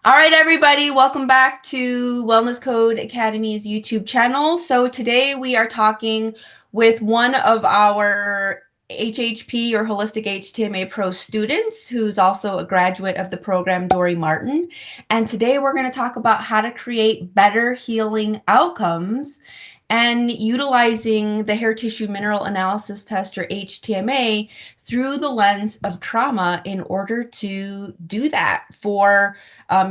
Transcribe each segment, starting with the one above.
All right, everybody, welcome back to Wellness Code Academy's YouTube channel. So today we are talking with one of our HHP or Holistic HTMA Pro students who's also a graduate of the program, Dori Martin. And today we're going to talk about how to create better healing outcomes and utilizing the hair tissue mineral analysis test or HTMA through the lens of trauma in order to do that for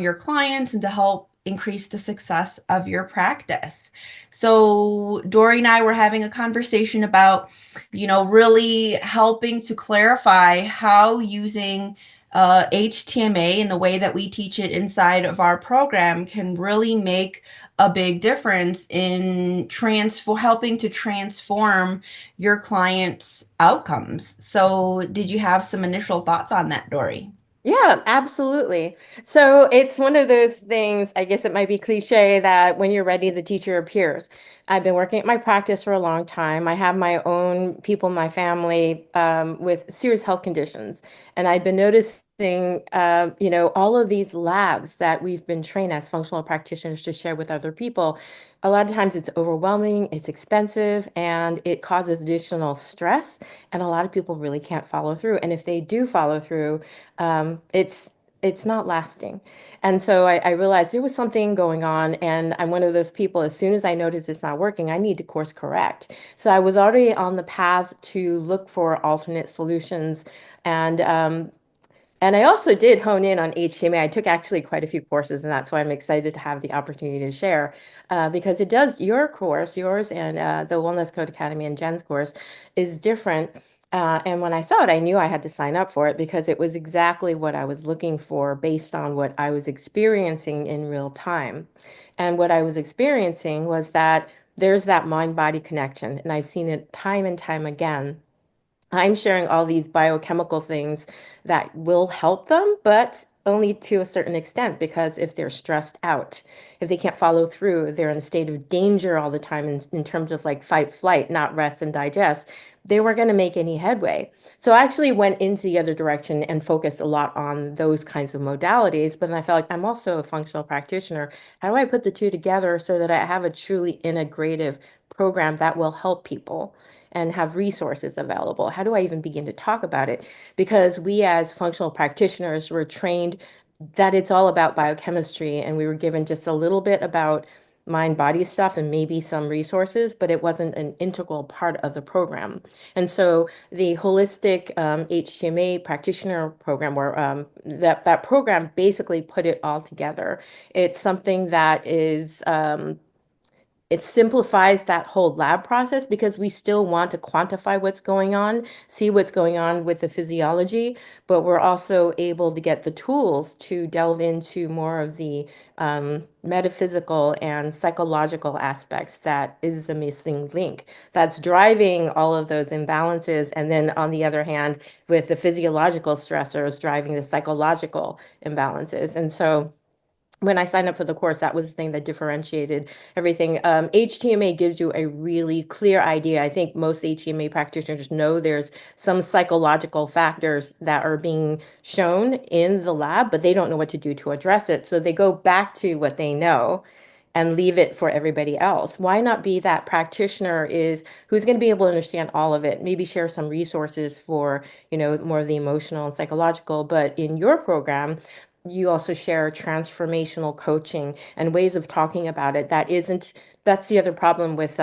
your clients and to help increase the success of your practice. So Dori and I were having a conversation about, really helping to clarify how using HTMA and the way that we teach it inside of our program can really make a big difference in helping to transform your clients' outcomes. So did you have some initial thoughts on that, Dori? Yeah, absolutely. So it's one of those things, I guess it might be cliche that when you're ready, the teacher appears. I've been working at my practice for a long time. I have my own people in my family with serious health conditions. And I've been noticing, all of these labs that we've been trained as functional practitioners to share with other people. A lot of times it's overwhelming, it's expensive, and it causes additional stress. And a lot of people really can't follow through. And if they do follow through, it's not lasting. And so I realized there was something going on, and I'm one of those people, as soon as I notice it's not working, I need to course correct. So I was already on the path to look for alternate solutions. And and I also did hone in on HTMA. I took actually quite a few courses, and that's why I'm excited to have the opportunity to share, because it does, your course, yours and the Wellness Code Academy and Jen's course is different. And when I saw it, I knew I had to sign up for it because it was exactly what I was looking for based on what I was experiencing in real time. And what I was experiencing was that there's that mind-body connection, and I've seen it time and time again. I'm sharing all these biochemical things that will help them, but only to a certain extent, because if they're stressed out, if they can't follow through, they're in a state of danger all the time in terms of like fight, flight, not rest and digest, they weren't going to make any headway. So I actually went into the other direction and focused a lot on those kinds of modalities. But then I felt like I'm also a functional practitioner. How do I put the two together so that I have a truly integrative program that will help people and have resources available? How do I even begin to talk about it? Because we as functional practitioners were trained that it's all about biochemistry, and we were given just a little bit about mind body stuff and maybe some resources, but it wasn't an integral part of the program. And so the holistic HTMA practitioner program, where that program basically put it all together. It's something that is it simplifies that whole lab process because we still want to quantify what's going on, see what's going on with the physiology, but we're also able to get the tools to delve into more of the metaphysical and psychological aspects that is the missing link that's driving all of those imbalances. And then on the other hand, with the physiological stressors driving the psychological imbalances. And so when I signed up for the course, that was the thing that differentiated everything. HTMA gives you a really clear idea. I think most HTMA practitioners know there's some psychological factors that are being shown in the lab, but they don't know what to do to address it. So they go back to what they know and leave it for everybody else. Why not be that practitioner is who's going to be able to understand all of it, maybe share some resources for, more of the emotional and psychological, but in your program, you also share transformational coaching and ways of talking about it that's the other problem with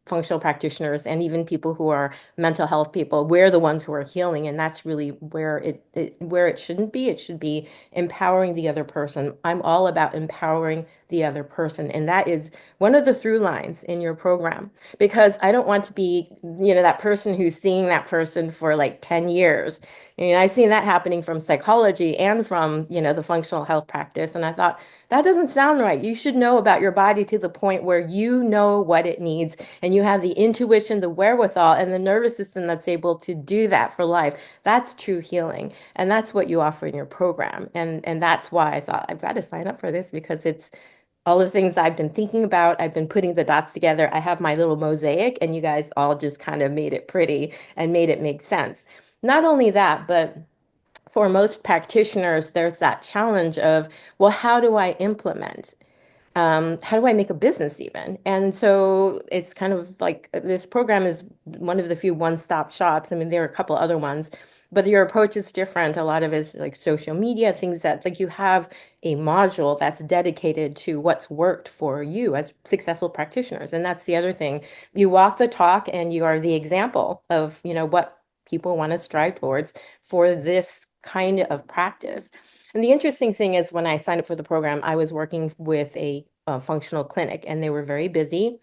functional practitioners and even people who are mental health people. We're the ones who are healing, and that's really where it shouldn't be. It should be empowering the other person. I'm all about empowering the other person, and that is one of the through lines in your program, because I don't want to be, that person who's seeing that person for like 10 years. I've seen that happening from psychology and from, the functional health practice. And I thought, that doesn't sound right. You should know about your body to the point where you know what it needs and you have the intuition, the wherewithal, and the nervous system that's able to do that for life. That's true healing. And that's what you offer in your program. And that's why I thought I've got to sign up for this, because it's all the things I've been thinking about. I've been putting the dots together. I have my little mosaic, and you guys all just kind of made it pretty and made it make sense. Not only that, but for most practitioners, there's that challenge of, well, how do I implement? How do I make a business even? And so it's kind of like this program is one of the few one-stop shops. I mean, there are a couple other ones, but your approach is different. A lot of it is like social media, things that like you have a module that's dedicated to what's worked for you as successful practitioners. And that's the other thing. You walk the talk and you are the example of, what people want to strive towards for this kind of practice. And the interesting thing is when I signed up for the program, I was working with a functional clinic and they were very busy.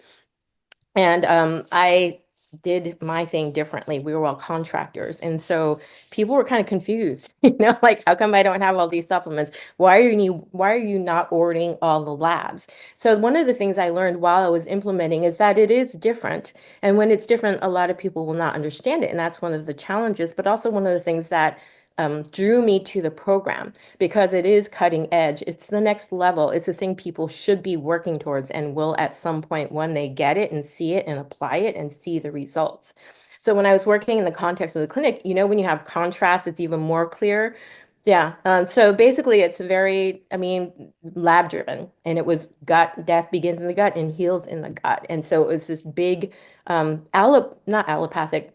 And I did my thing differently. We were all contractors. And so people were kind of confused, like, how come I don't have all these supplements? Why are you not ordering all the labs? So one of the things I learned while I was implementing is that it is different. And when it's different, a lot of people will not understand it. And that's one of the challenges, but also one of the things that drew me to the program because it is cutting edge. It's the next level. It's a thing people should be working towards and will at some point when they get it and see it and apply it and see the results. So when I was working in the context of the clinic, when you have contrast, it's even more clear. Yeah. So basically, it's very, I mean, lab driven, and it was gut death begins in the gut and heals in the gut. And so it was this big, not allopathic,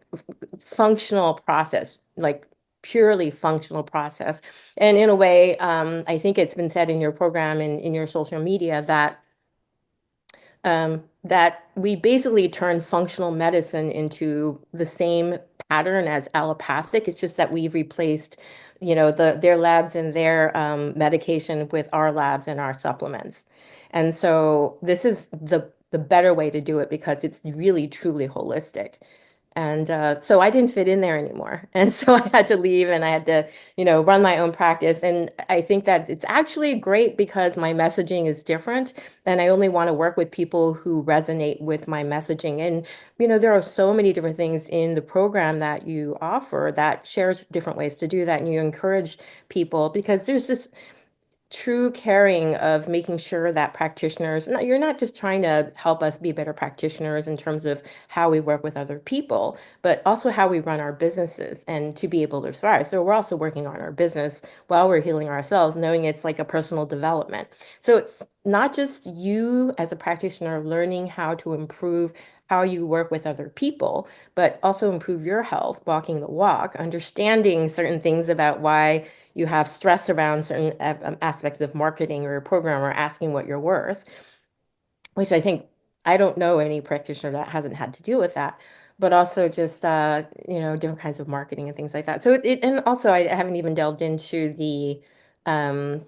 functional process, like purely functional process. And in a way, I think it's been said in your program and in your social media that we basically turn functional medicine into the same pattern as allopathic. It's just that we've replaced, their labs and their medication with our labs and our supplements. And so this is the better way to do it because it's really truly holistic. And so I didn't fit in there anymore. And so I had to leave and I had to, run my own practice. And I think that it's actually great because my messaging is different. And I only want to work with people who resonate with my messaging. And, there are so many different things in the program that you offer that shares different ways to do that. And you encourage people because there's this true caring of making sure that practitioners, no, you're not just trying to help us be better practitioners in terms of how we work with other people, but also how we run our businesses and to be able to thrive. So we're also working on our business while we're healing ourselves, knowing it's like a personal development. So it's not just you as a practitioner learning how to improve how you work with other people, but also improve your health, walking the walk, understanding certain things about why you have stress around certain aspects of marketing or a program or asking what you're worth, which I don't know any practitioner that hasn't had to deal with that, but also just, different kinds of marketing and things like that. So and also I haven't even delved into um,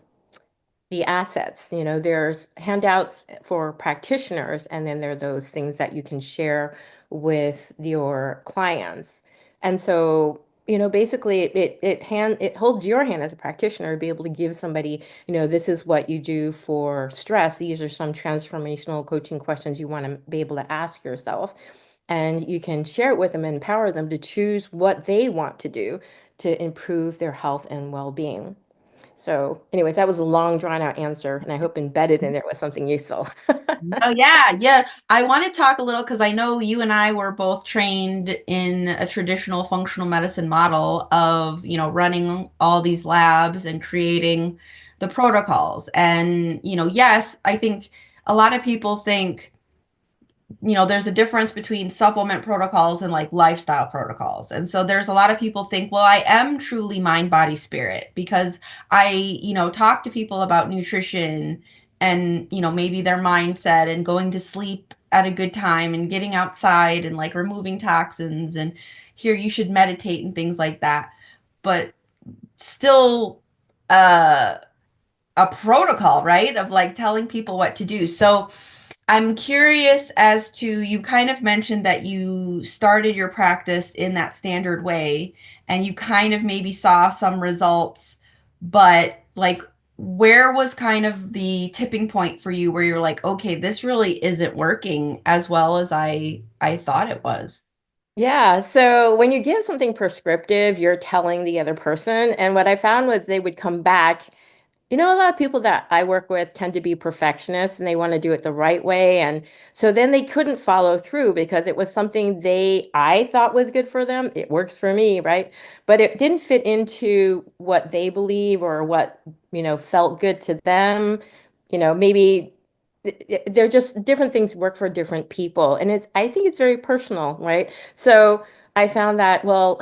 the assets. There's handouts for practitioners, and then there are those things that you can share with your clients. And so, basically it holds your hand as a practitioner to be able to give somebody, this is what you do for stress. These are some transformational coaching questions you want to be able to ask yourself. And you can share it with them and empower them to choose what they want to do to improve their health and well-being. So, anyways, that was a long, drawn out answer, and I hope embedded in there was something useful. Oh yeah, yeah. I want to talk a little because I know you and I were both trained in a traditional functional medicine model of, running all these labs and creating the protocols. And, yes, I think a lot of people think there's a difference between supplement protocols and like lifestyle protocols. And so there's a lot of people think, well, I am truly mind, body, spirit because I, talk to people about nutrition and, maybe their mindset and going to sleep at a good time and getting outside and like removing toxins and here you should meditate and things like that. But still, uh, a protocol, right? Of like telling people what to do. So, I'm curious as to you kind of mentioned that you started your practice in that standard way and you kind of maybe saw some results, but like where was kind of the tipping point for you where you're like, okay, this really isn't working as well as I thought it was. Yeah, so when you give something prescriptive, you're telling the other person. And what I found was they would come back A lot of people that I work with tend to be perfectionists and they want to do it the right way. And so then they couldn't follow through because it was something I thought was good for them. It works for me, right? But it didn't fit into what they believe or what, felt good to them. Maybe they're just different things work for different people. And I think it's very personal, right? So I found that, well,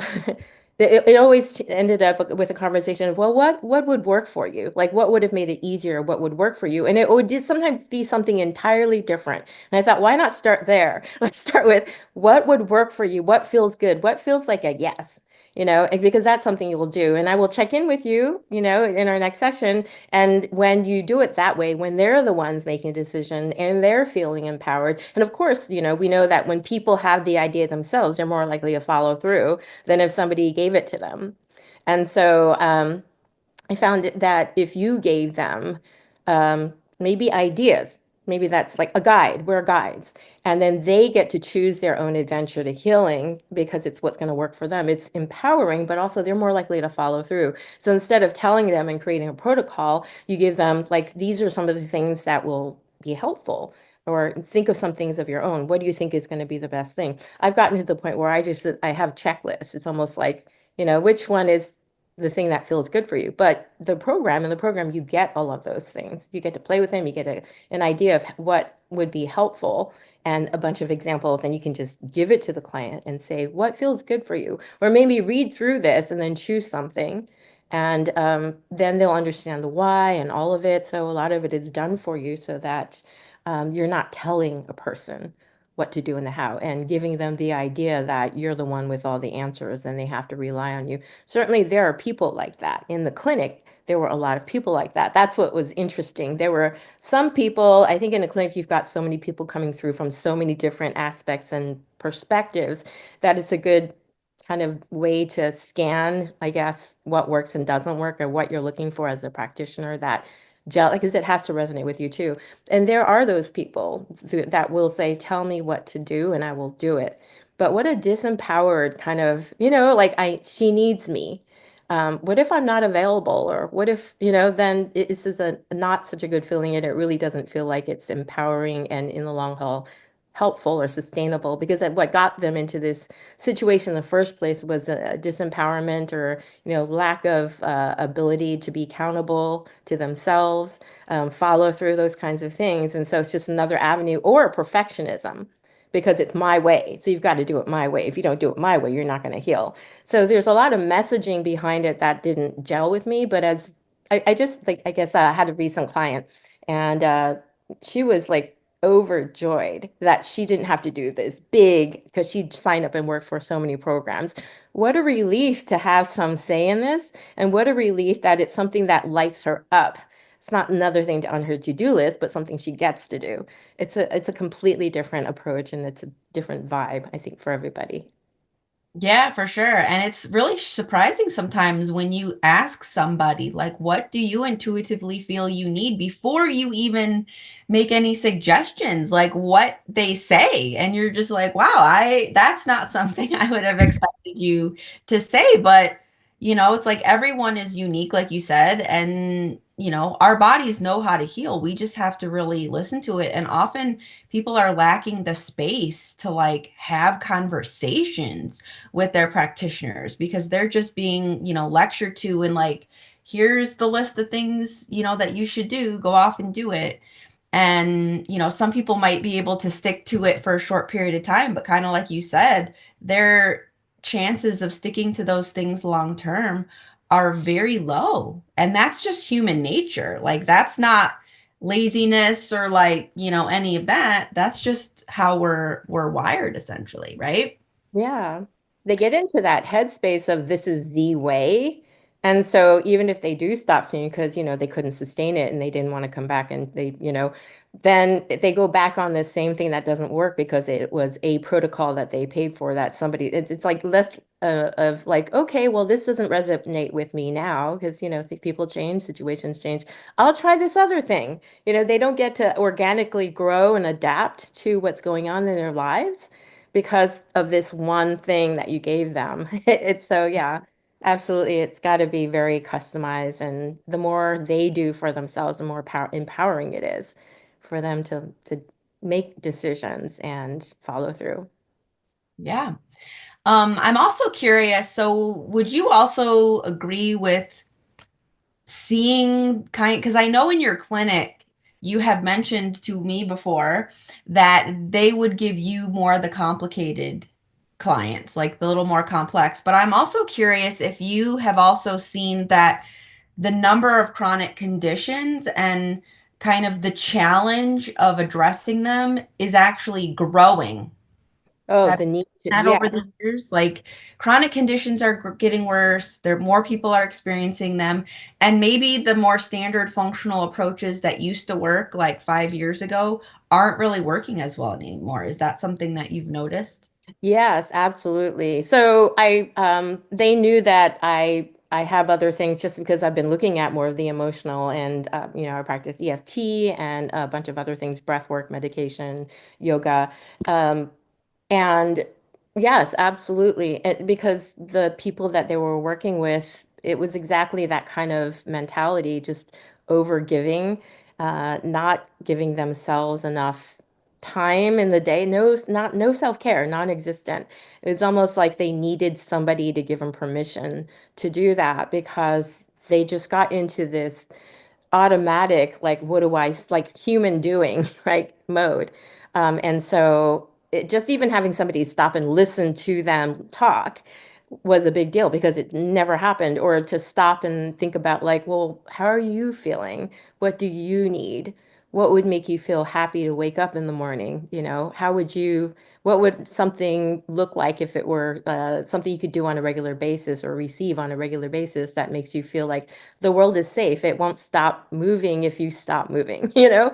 it always ended up with a conversation of, well, what would work for you? Like, what would have made it easier? What would work for you? And it would sometimes be something entirely different. And I thought, why not start there? Let's start with what would work for you? What feels good? What feels like a yes? And because that's something you will do. And I will check in with you, in our next session. And when you do it that way, when they're the ones making a decision and they're feeling empowered, and of course, we know that when people have the idea themselves, they're more likely to follow through than if somebody gave it to them. And so I found that if you gave them maybe ideas, maybe that's like a guide, we're guides, and then they get to choose their own adventure to healing because it's what's going to work for them. It's empowering, but also they're more likely to follow through. So instead of telling them and creating a protocol, you give them like, these are some of the things that will be helpful. Or think of some things of your own. What do you think is going to be the best thing? I've gotten to the point where I have checklists. It's almost like, which one is the thing that feels good for you. But in the program, you get all of those things. You get to play with them. You get an idea of what would be helpful and a bunch of examples. And you can just give it to the client and say, what feels good for you? Or maybe read through this and then choose something. And then they'll understand the why and all of it. So a lot of it is done for you so that you're not telling a person what to do and the how and giving them the idea that you're the one with all the answers and they have to rely on you. Certainly, there are people like that. In the clinic, there were a lot of people like that. That's what was interesting. There were some people, I think in the clinic, you've got so many people coming through from so many different aspects and perspectives that it's a good kind of way to scan, I guess, what works and doesn't work or what you're looking for as a practitioner that gel, because it has to resonate with you too. And there are those people that will say, tell me what to do and I will do it. But what a disempowered kind of, like she needs me. What if I'm not available? Or what if, then this is a not such a good feeling and it really doesn't feel like it's empowering and in the long haul helpful or sustainable because what got them into this situation in the first place was a disempowerment or lack of ability to be accountable to themselves, follow through those kinds of things. And so it's just another avenue or perfectionism because it's my way. So you've got to do it my way. If you don't do it my way, you're not going to heal. So there's a lot of messaging behind it that didn't gel with me. But as I just like, I guess I had a recent client and she was like overjoyed that she didn't have to do this big because she signed up and worked for so many programs. What a relief to have some say in this, and what a relief that it's something that lights her up. It's not another thing on her to-do list, but something she gets to do. It's a completely different approach and it's a different vibe, I think, for everybody. Yeah, for sure. And it's really surprising sometimes when you ask somebody, like, what do you intuitively feel you need before you even make any suggestions, like what they say. And you're just like, wow, that's not something I would have expected you to say. But, it's like everyone is unique, like you said. And, our bodies know how to heal. We just have to really listen to it. And often people are lacking the space to like have conversations with their practitioners because they're just being, lectured to and like, here's the list of things, that you should do, go off and do it. And, some people might be able to stick to it for a short period of time, but kind of like you said, their chances of sticking to those things long term are very low. And that's just human nature. Like, that's not laziness or like, any of that. That's just how we're wired essentially, right? Yeah. They get into that headspace of this is the way. And so even if they do stop singing because, they couldn't sustain it and they didn't want to come back and then they go back on the same thing that doesn't work because it was a protocol that they paid for that it's like less of like, okay, well, this doesn't resonate with me now because, people change, situations change. I'll try this other thing. They don't get to organically grow and adapt to what's going on in their lives because of this one thing that you gave them. It's so, yeah. Absolutely. It's got to be very customized. And the more they do for themselves, the more empowering it is for them to make decisions and follow through. Yeah. I'm also curious, so would you also agree with seeing kind, because I know in your clinic you have mentioned to me before that they would give you more of the complicated clients, like the little more complex. But I'm also curious if you have also seen that the number of chronic conditions and kind of the challenge of addressing them is actually growing. Oh, Have the need to, that over yeah. the years. Like chronic conditions are getting worse. There more people are experiencing them, and maybe the more standard functional approaches that used to work like 5 years ago aren't really working as well anymore. Is that something that you've noticed? Yes, absolutely. So they knew that I have other things just because I've been looking at more of the emotional and I practice EFT and a bunch of other things, breath work, meditation, yoga. Um, And yes, absolutely. Because the people that they were working with, it was exactly that kind of mentality, just over giving, not giving themselves enough time in the day. No self-care, non-existent. It was almost like they needed somebody to give them permission to do that because they just got into this automatic, like, what do I, like human doing, right, mode. And so just even having somebody stop and listen to them talk was a big deal because it never happened. Or to stop and think about, like, well, how are you feeling? What do you need? What would make you feel happy to wake up in the morning? What would something look like if it were something you could do on a regular basis or receive on a regular basis that makes you feel like the world is safe. It won't stop moving if you stop moving, you know?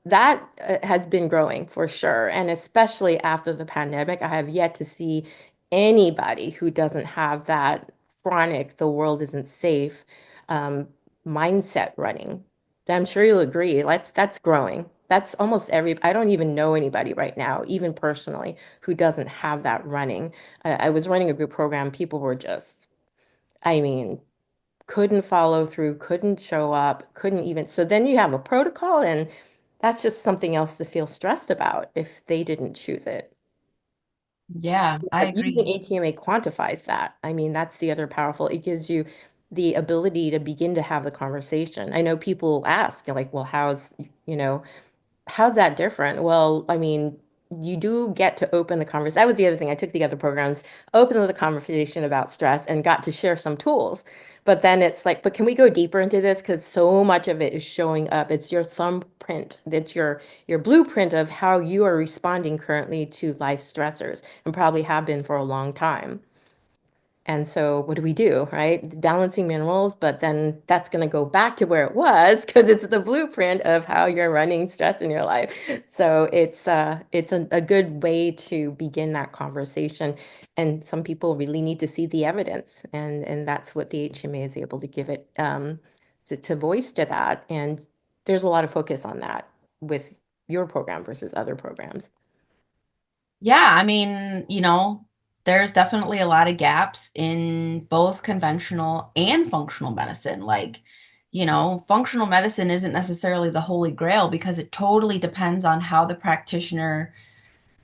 That has been growing for sure. And especially after the pandemic, I have yet to see anybody who doesn't have that chronic, the world isn't safe um, mindset running. I'm sure you'll agree. That's growing. That's almost I don't even know anybody right now, even personally, who doesn't have that running. I was running a group program. People were just, I mean, couldn't follow through, couldn't show up, couldn't even. So then you have a protocol, and that's just something else to feel stressed about if they didn't choose it. Yeah, I But using agree. ATMA quantifies that. I mean, that's the other powerful. It gives you the ability to begin to have the conversation. I know people ask, like, well, you know, how's that different? Well, I mean, you do get to open the conversation. That was the other thing. I took the other programs, opened the conversation about stress and got to share some tools. But then it's like, but can we go deeper into this? Because so much of it is showing up. It's your thumbprint. It's your blueprint of how you are responding currently to life stressors and probably have been for a long time. And so what do we do, right? Balancing minerals, but then that's going to go back to where it was because it's the blueprint of how you're running stress in your life. So it's a good way to begin that conversation. And some people really need to see the evidence, and that's what the HMA is able to give it to voice to that. And there's a lot of focus on that with your program versus other programs. Yeah, I mean, there's definitely a lot of gaps in both conventional and functional medicine. Like, functional medicine isn't necessarily the holy grail because it totally depends on how the practitioner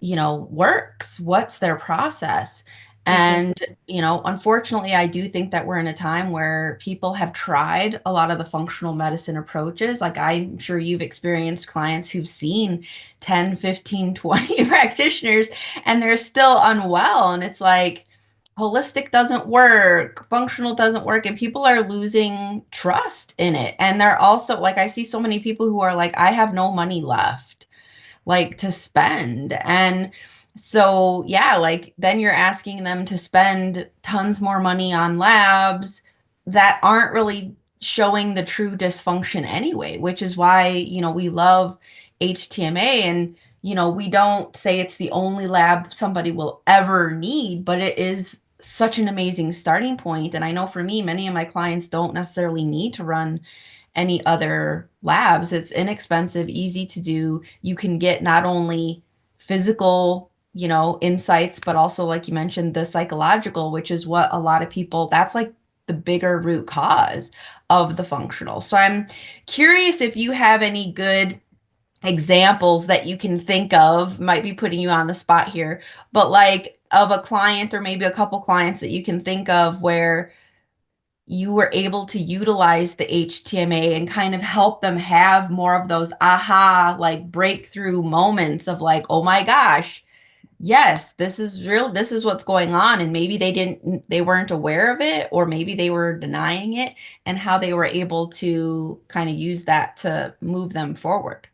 works, what's their process. Mhm. And, unfortunately, I do think that we're in a time where people have tried a lot of the functional medicine approaches. Like I'm sure you've experienced clients who've seen 10, 15, 20 practitioners and they're still unwell. And it's like, holistic doesn't work, functional doesn't work, and people are losing trust in it. And they're also like, I see so many people who are like, I have no money left like to spend. And so, yeah, like then you're asking them to spend tons more money on labs that aren't really showing the true dysfunction anyway, which is why, we love HTMA and we don't say it's the only lab somebody will ever need, but it is such an amazing starting point. And I know for me, many of my clients don't necessarily need to run any other labs. It's inexpensive, easy to do. You can get not only physical, insights, but also, like you mentioned, the psychological, which is what a lot of people, that's like the bigger root cause of the functional. So I'm curious if you have any good examples that you can think of, might be putting you on the spot here, but like of a client or maybe a couple clients that you can think of where you were able to utilize the HTMA and kind of help them have more of those aha, like breakthrough moments of like, oh my gosh, yes, this is real. This is what's going on. And maybe they weren't aware of it, or maybe they were denying it, and how they were able to kind of use that to move them forward.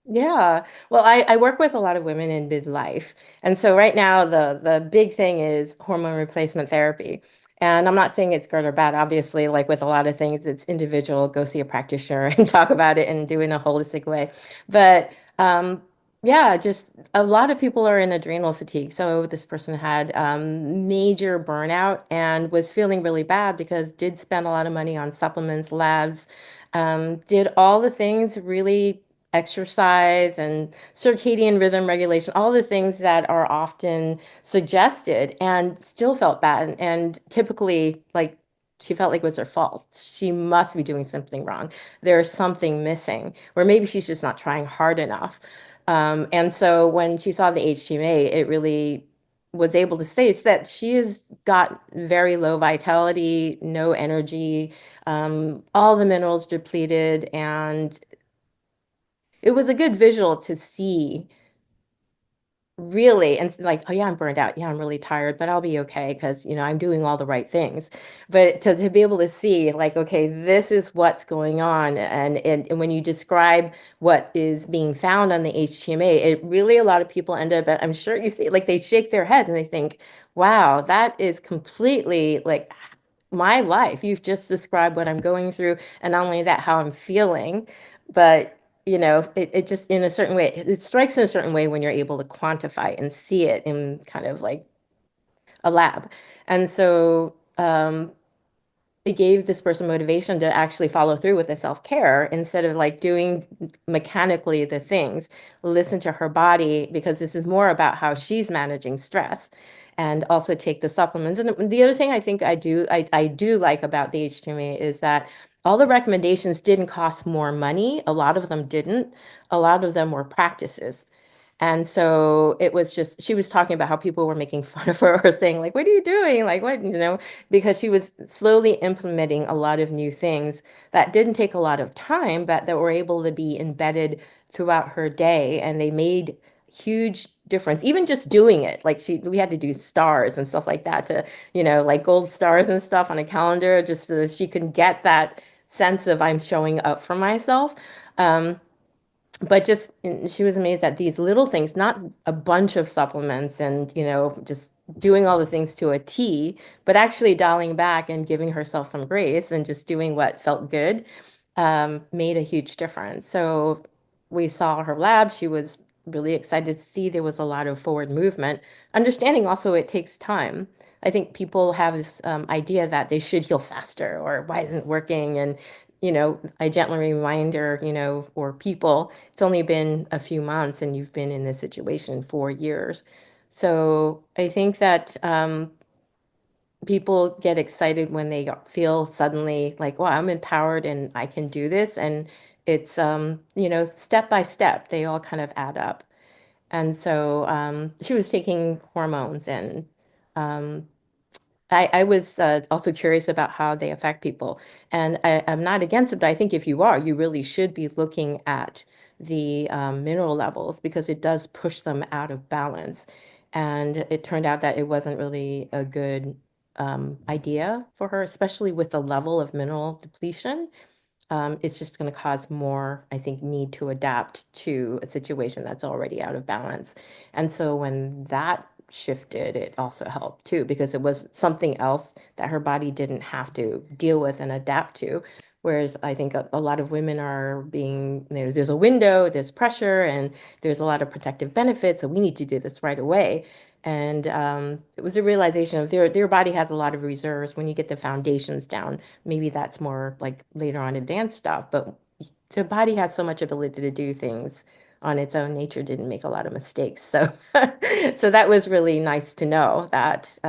Yeah. Well, I work with a lot of women in midlife. And so right now the big thing is hormone replacement therapy. And I'm not saying it's good or bad. Obviously, like with a lot of things, it's individual. Go see a practitioner and talk about it and do it in a holistic way. But yeah, just a lot of people are in adrenal fatigue. So this person had major burnout and was feeling really bad because did spend a lot of money on supplements, labs, did all the things really exercise and circadian rhythm regulation, all the things that are often suggested, and still felt bad. And typically, like, she felt like it was her fault. She must be doing something wrong. There's something missing, or maybe she's just not trying hard enough. And so when she saw the HTMA, it really was able to say that she has got very low vitality, no energy, all the minerals depleted, and it was a good visual to see really and like, oh yeah, I'm burned out. Yeah, I'm really tired, but I'll be okay because I'm doing all the right things. But to be able to see like, okay, this is what's going on. And when you describe what is being found on the HTMA, it really a lot of people end up, I'm sure you see like they shake their head and they think, wow, that is completely like my life. You've just described what I'm going through, and not only that, how I'm feeling, but it just in a certain way, it strikes in a certain way when you're able to quantify and see it in kind of like a lab. And so it gave this person motivation to actually follow through with the self-care instead of like doing mechanically the things. Listen to her body because this is more about how she's managing stress, and also take the supplements. And the other thing I think I do like about the HTMA is that all the recommendations didn't cost more money. A lot of them didn't. A lot of them were practices. And so it was just, she was talking about how people were making fun of her or saying, like, what are you doing? Like, what, because she was slowly implementing a lot of new things that didn't take a lot of time, but that were able to be embedded throughout her day. And they made huge difference, even just doing it. Like we had to do stars and stuff like that to, like gold stars and stuff on a calendar, just so that she could get that sense of I'm showing up for myself. But just she was amazed at these little things, not a bunch of supplements and, just doing all the things to a T, but actually dialing back and giving herself some grace and just doing what felt good, made a huge difference. So we saw her lab. She was really excited to see there was a lot of forward movement, understanding also it takes time. I think people have this idea that they should heal faster or why isn't it working? And I gently remind her, or people, it's only been a few months and you've been in this situation for years. So I think that people get excited when they feel suddenly like, wow, I'm empowered and I can do this. And it's, step by step, they all kind of add up. And so she was taking hormones and um, I was also curious about how they affect people. And I'm not against it, but I think if you are, you really should be looking at the mineral levels because it does push them out of balance. And it turned out that it wasn't really a good idea for her, especially with the level of mineral depletion. It's just going to cause more, I think, need to adapt to a situation that's already out of balance. And so when that shifted, it also helped too, because it was something else that her body didn't have to deal with and adapt to. Whereas I think a lot of women are being, there's a window, there's pressure, and there's a lot of protective benefits. So we need to do this right away. And it was a realization of their body has a lot of reserves when you get the foundations down. Maybe that's more like later on advanced stuff, but the body has so much ability to do things on its own nature didn't make a lot of mistakes. So, so that was really nice to know that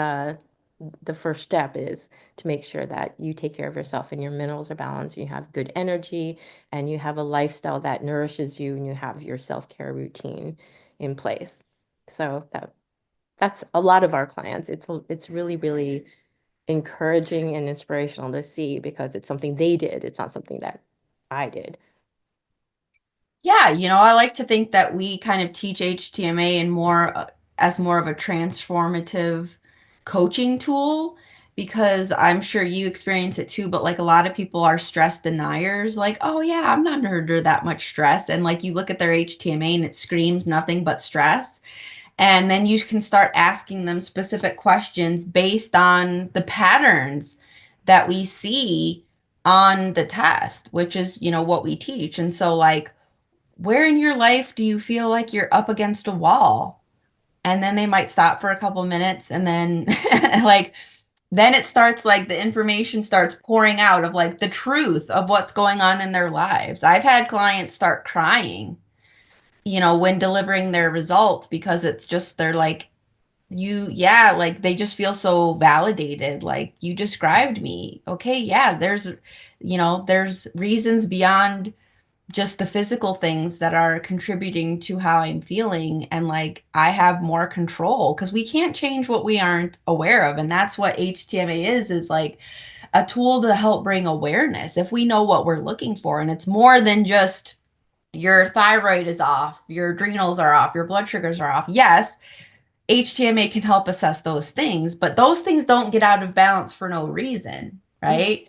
the first step is to make sure that you take care of yourself and your minerals are balanced, you have good energy, and you have a lifestyle that nourishes you, and you have your self-care routine in place. So that's a lot of our clients. It's really, really encouraging and inspirational to see because it's something they did. It's not something that I did. Yeah, I like to think that we kind of teach HTMA in more as more of a transformative coaching tool because I'm sure you experience it too, but like a lot of people are stress deniers, like, oh yeah, I'm not under that much stress. And like you look at their HTMA and it screams nothing but stress. And then you can start asking them specific questions based on the patterns that we see on the test, which is, what we teach. And so like where in your life do you feel like you're up against a wall? And then they might stop for a couple minutes and then like then it starts like the information starts pouring out of like the truth of what's going on in their lives. I've had clients start crying, when delivering their results because it's just they're like yeah, like they just feel so validated. Like you described me. Okay, yeah, there's reasons beyond just the physical things that are contributing to how I'm feeling. And like I have more control because we can't change what we aren't aware of. And that's what HTMA is like a tool to help bring awareness if we know what we're looking for. And it's more than just your thyroid is off, your adrenals are off, your blood sugars are off. Yes, HTMA can help assess those things, but those things don't get out of balance for no reason, Mhm. right?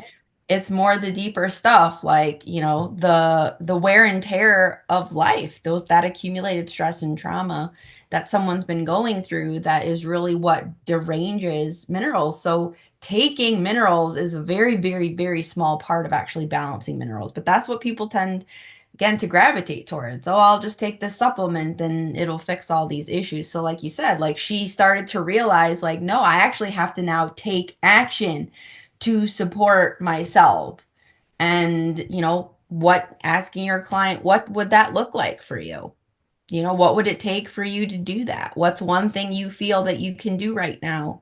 It's more the deeper stuff like, the wear and tear of life, those that accumulated stress and trauma that someone's been going through that is really what deranges minerals. So taking minerals is a very, very, very small part of actually balancing minerals, but that's what people tend again to gravitate towards. Oh, I'll just take this supplement and it'll fix all these issues. So like you said, like she started to realize like, no, I actually have to now take action to support myself. And, what asking your client, what would that look like for you? What would it take for you to do that? What's one thing you feel that you can do right now,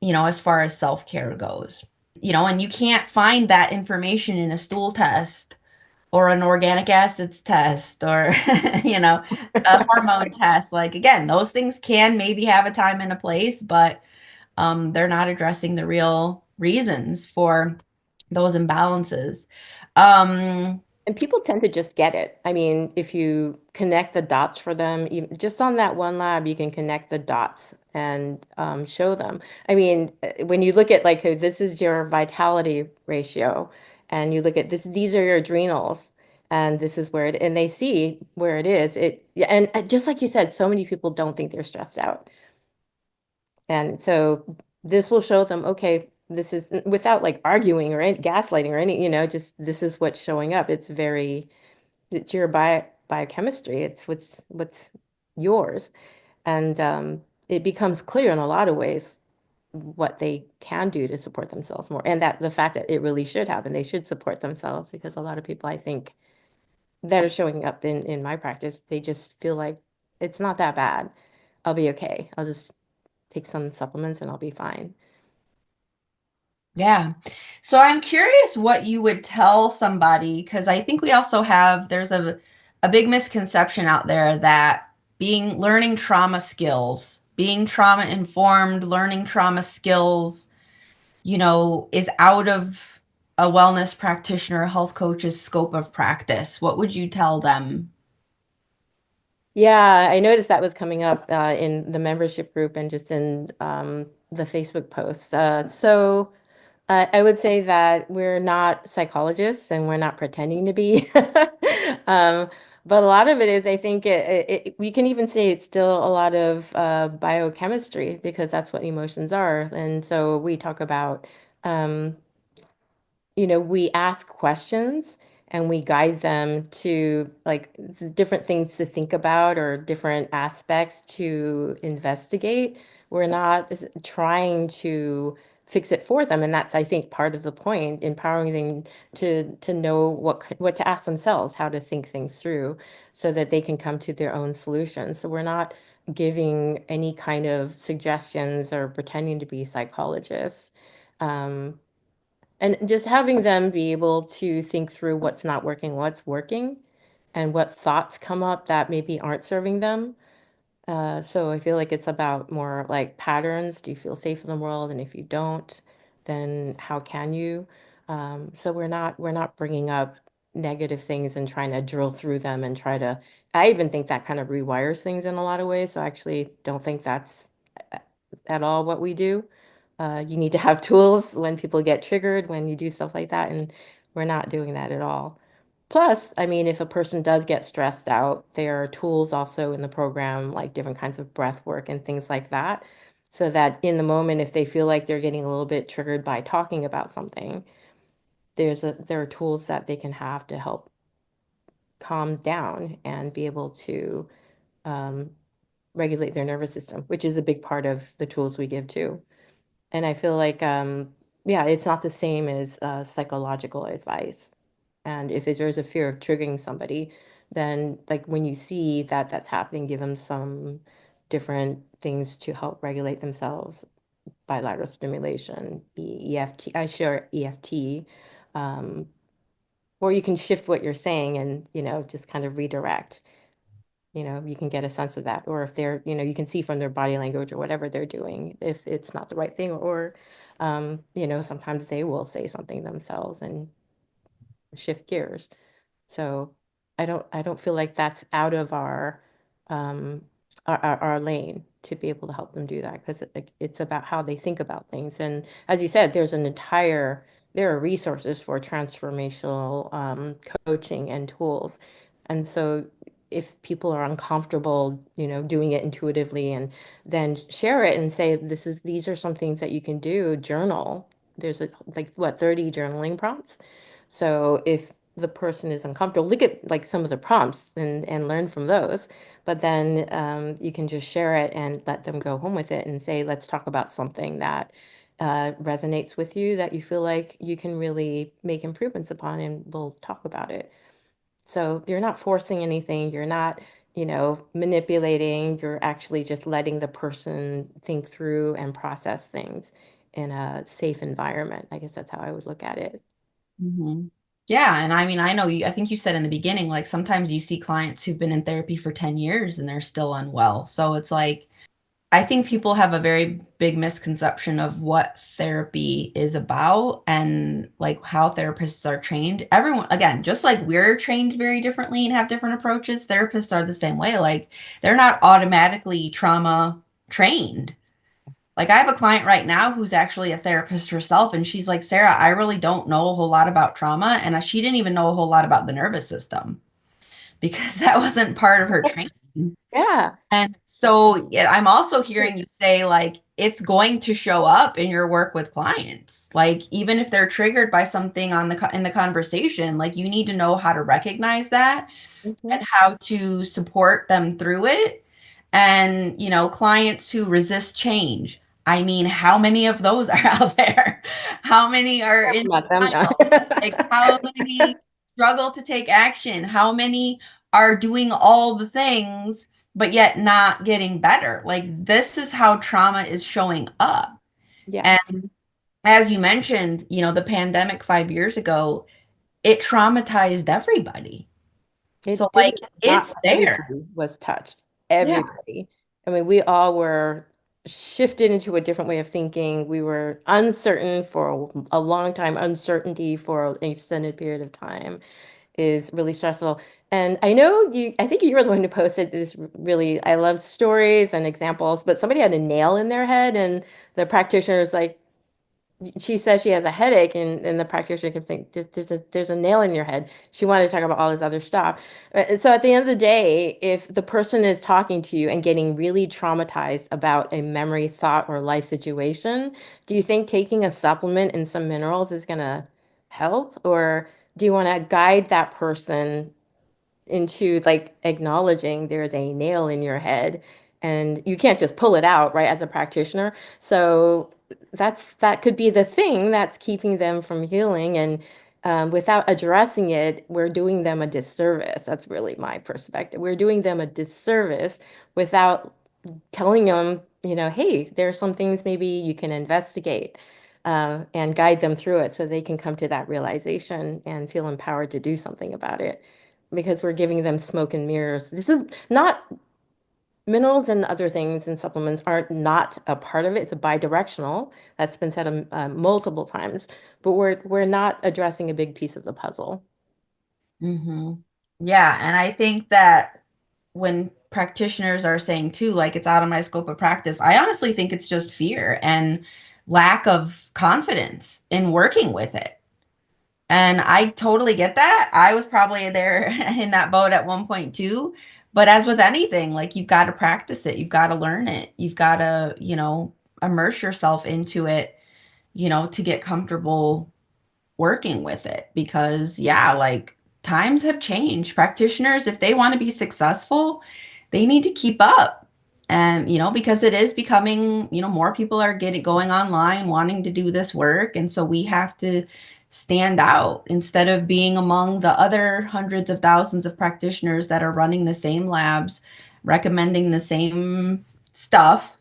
as far as self-care goes? And you can't find that information in a stool test or an organic acids test or a hormone test. Like again, those things can maybe have a time and a place, but they're not addressing the real reasons for those imbalances. um And people tend to just get it. I mean, if you connect the dots for them, even just on that one lab, you can connect the dots and show them. I mean, when you look at like, this is your vitality ratio, and you look at this, these are your adrenals, and this is where it, and they see where it is. Yeah, and just like you said, so many people don't think they're stressed out. And so this will show them, okay, this is without like arguing or any, gaslighting or any, just this is what's showing up. It's your biochemistry. It's what's yours. And it becomes clear in a lot of ways what they can do to support themselves more. And that the fact that it really should happen, they should support themselves because a lot of people I think that are showing up in my practice, they just feel like it's not that bad. I'll be okay. I'll just take some supplements and I'll be fine. yeah, so I'm curious what you would tell somebody because I think we also have there's a big misconception out there that being learning trauma skills, being trauma informed, learning trauma skills, is out of a wellness practitioner, health coach's scope of practice. What would you tell them? Yeah, I noticed that was coming up in the membership group and just in the Facebook posts. I would say that we're not psychologists and we're not pretending to be. Um, but a lot of it is, I think, we can even say it's still a lot of biochemistry because that's what emotions are. And so we talk about um, we ask questions and we guide them to like different things to think about or different aspects to investigate. We're not trying to fix it for them. And that's, I think, part of the point, empowering them to know what to ask themselves, how to think things through so that they can come to their own solutions. So we're not giving any kind of suggestions or pretending to be psychologists. Um, and just having them be able to think through what's not working, what's working, and what thoughts come up that maybe aren't serving them. So I feel like it's about more like patterns. Do you feel safe in the world? And if you don't, then how can you? So we're not bringing up negative things and trying to drill through them and try to. I even think that kind of rewires things in a lot of ways. So I actually don't think that's at all what we do. You need to have tools when people get triggered, when you do stuff like that, and we're not doing that at all. Plus, I mean, if a person does get stressed out, there are tools also in the program, like different kinds of breath work and things like that, so that in the moment, if they feel like they're getting a little bit triggered by talking about something, there are tools that they can have to help calm down and be able to um, regulate their nervous system, which is a big part of the tools we give too. And I feel like, yeah, it's not the same as psychological advice. And if there's a fear of triggering somebody, then like when you see that that's happening, give them some different things to help regulate themselves. Bilateral stimulation, EFT, I share EFT, um, or you can shift what you're saying and, just kind of redirect. You can get a sense of that. Or if they're, you can see from their body language or whatever they're doing, if it's not the right thing, or, sometimes they will say something themselves and shift gears. So I don't feel like that's out of um our lane to be able to help them do that because it's about how they think about things. And as you said, there are resources for transformational coaching and tools. And so if people are uncomfortable, doing it intuitively and then share it and say, these are some things that you can do, journal. There's like what, 30 journaling prompts. So if the person is uncomfortable, look at like some of the prompts and learn from those. But then you can just share it and let them go home with it and say, let's talk about something that resonates with you that you feel like you can really make improvements upon, and we'll talk about it. So you're not forcing anything, you're not, manipulating, you're actually just letting the person think through and process things in a safe environment. I guess that's how I would look at it. Mhm. Yeah, and I mean, I know you, I think you said in the beginning, like sometimes you see clients who've been in therapy for 10 years and they're still unwell. So it's like, I think people have a very big misconception of what therapy is about and like how therapists are trained. Everyone, again, just like we're trained very differently and have different approaches, therapists are the same way. Like they're not automatically trauma trained. Like I have a client right now who's actually a therapist herself, and she's like, Sarah, I really don't know a whole lot about trauma, and she didn't even know a whole lot about the nervous system because that wasn't part of her training. Yeah. And so yeah, I'm also hearing you say like it's going to show up in your work with clients. Like even if they're triggered by something on in the conversation, like you need to know how to recognize that Mhm. and how to support them through it. And, clients who resist change. I mean, how many of those are out there? How many are Never in met them. No. denial? Like, how many struggle to take action? How many are doing all the things, but yet not getting better? Like, this is how trauma is showing up. Yes. And as you mentioned, the pandemic 5 years ago, it traumatized everybody. So, It like, did not, it's there. everybody was touched. Yeah. Everybody. I mean, we all were shifted into a different way of thinking. We were uncertain for a long time. Uncertainty for an extended period of time is really stressful. And I think you were the one who posted this really, I love stories and examples, but somebody had a nail in their head and the practitioner was like, she says she has a headache, and the practitioner keeps saying there's a nail in your head. She wanted to talk about all this other stuff. So at the end of the day, if the person is talking to you and getting really traumatized about a memory, thought, or life situation, do you think taking a supplement and some minerals is going to help? Or do you want to guide that person into like acknowledging there's a nail in your head and you can't just pull it out, right, as a practitioner? So that could be the thing that's keeping them from healing. And without addressing it, we're doing them a disservice. That's really my perspective. We're doing them a disservice without telling them, hey, there are some things maybe you can investigate and guide them through it so they can come to that realization and feel empowered to do something about it. Because we're giving them smoke and mirrors. This is not minerals and other things and supplements aren't not a part of it. It's a bidirectional. That's been said multiple times, but we're not addressing a big piece of the puzzle. Hmm. Yeah, and I think that when practitioners are saying too, like it's out of my scope of practice, I honestly think it's just fear and lack of confidence in working with it. And I totally get that. I was probably there in that boat at one point too. But as with anything, like you've got to practice it, you've got to learn it, you've got to, immerse yourself into it, to get comfortable working with it. Because, yeah, like times have changed. Practitioners, if they want to be successful, they need to keep up. And, because it is becoming, more people are getting going online wanting to do this work. And so we have to stand out instead of being among the other hundreds of thousands of practitioners that are running the same labs, recommending the same stuff,